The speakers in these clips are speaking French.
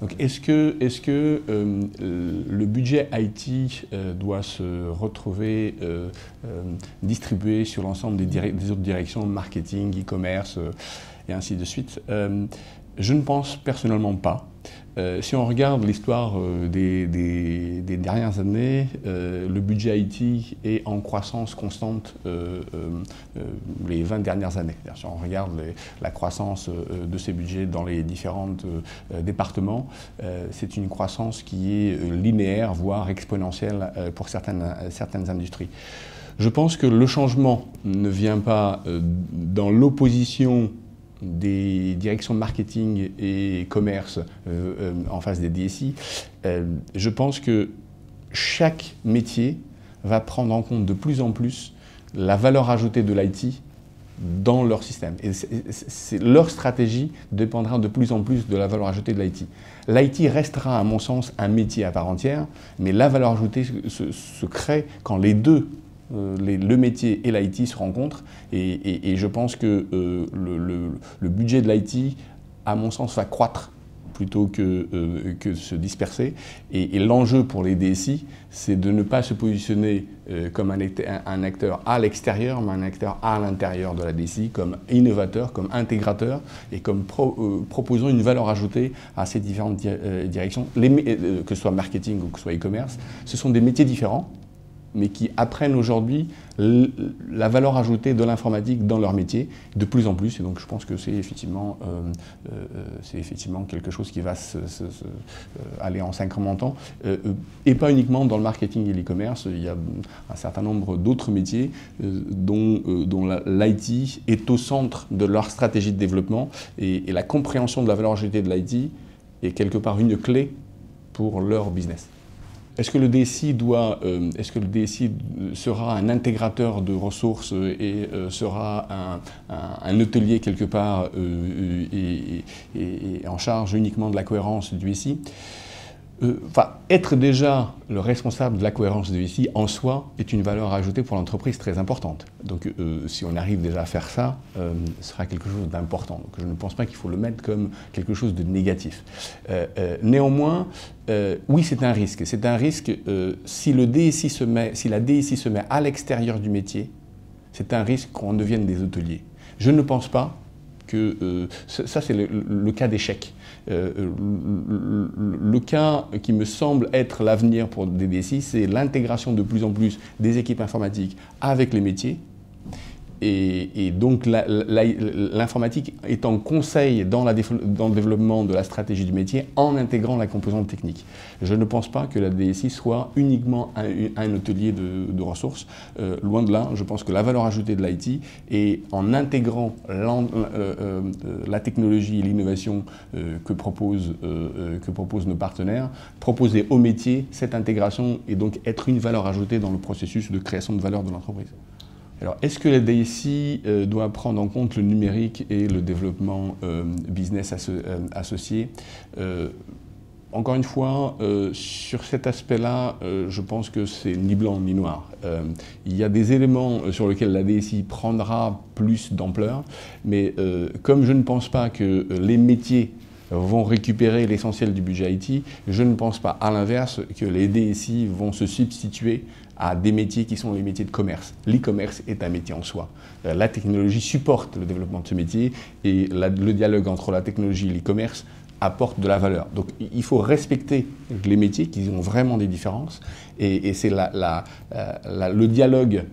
Donc est-ce que le budget IT doit se retrouver distribué sur l'ensemble des autres directions, marketing, e-commerce et ainsi de suite? Je ne pense personnellement pas. Si on regarde l'histoire des dernières années, le budget IT est en croissance constante les 20 dernières années. Si on regarde la croissance de ces budgets dans les différents départements, c'est une croissance qui est linéaire, voire exponentielle pour certaines industries. Je pense que le changement ne vient pas dans l'opposition des directions marketing et commerce en face des DSI. Je pense que chaque métier va prendre en compte de plus en plus la valeur ajoutée de l'IT dans leur système. Et leur stratégie dépendra de plus en plus de la valeur ajoutée de l'IT. L'IT restera, à mon sens, un métier à part entière, mais la valeur ajoutée se crée quand les deux, le métier et l'IT se rencontrent, et je pense que le budget de l'IT, à mon sens, va croître plutôt que se disperser. Et l'enjeu pour les DSI, c'est de ne pas se positionner comme un acteur à l'extérieur, mais un acteur à l'intérieur de la DSI, comme innovateur, comme intégrateur, et comme proposant une valeur ajoutée à ces différentes directions, que ce soit marketing ou que ce soit e-commerce. Ce sont des métiers différents, mais qui apprennent aujourd'hui la valeur ajoutée de l'informatique dans leur métier de plus en plus. Et donc je pense que c'est effectivement quelque chose qui va aller en s'incrémentant. Et pas uniquement dans le marketing et l'e-commerce. Il y a un certain nombre d'autres métiers dont l'IT est au centre de leur stratégie de développement. Et la compréhension de la valeur ajoutée de l'IT est quelque part une clé pour leur business. Est-ce que le DSI sera un intégrateur de ressources et sera un hôtelier quelque part et en charge uniquement de la cohérence du SI? Être déjà le responsable de la cohérence du SI en soi est une valeur ajoutée pour l'entreprise très importante. Donc si on arrive déjà à faire ça, ce sera quelque chose d'important. Donc je ne pense pas qu'il faut le mettre comme quelque chose de négatif. Néanmoins, oui, c'est un risque. C'est un risque si la DSI se met à l'extérieur du métier, c'est un risque qu'on devienne des hôteliers. Je ne pense pas que ça, c'est le cas d'échec. Le cas qui me semble être l'avenir pour des DSI, c'est l'intégration de plus en plus des équipes informatiques avec les métiers. Et donc l'informatique est en conseil dans le développement de la stratégie du métier en intégrant la composante technique. Je ne pense pas que la DSI soit uniquement un hôtelier de ressources. Loin de là, je pense que la valeur ajoutée de l'IT est en intégrant la technologie et l'innovation que proposent nos partenaires, proposer au métier cette intégration et donc être une valeur ajoutée dans le processus de création de valeur de l'entreprise. Alors, est-ce que la DSI doit prendre en compte le numérique et le développement business associé? Encore une fois, sur cet aspect-là, je pense que c'est ni blanc ni noir. Il y a des éléments sur lesquels la DSI prendra plus d'ampleur, mais comme je ne pense pas que les métiers vont récupérer l'essentiel du budget IT, je ne pense pas, à l'inverse, que les DSI vont se substituer à des métiers qui sont les métiers de commerce. L'e-commerce est un métier en soi. La technologie supporte le développement de ce métier et le dialogue entre la technologie et l'e-commerce apporte de la valeur. Donc il faut respecter les métiers qui ont vraiment des différences et c'est le dialogue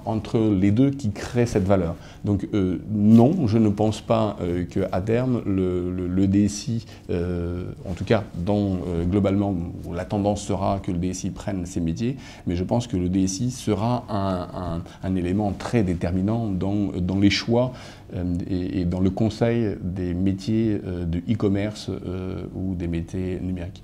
entre les deux qui crée cette valeur. Donc non, je ne pense pas qu'à terme le DSI, en tout cas globalement la tendance sera que le DSI prenne ces métiers, mais je pense que le DSI sera un élément très déterminant dans les choix et dans le conseil des métiers de e-commerce ou des métiers numériques.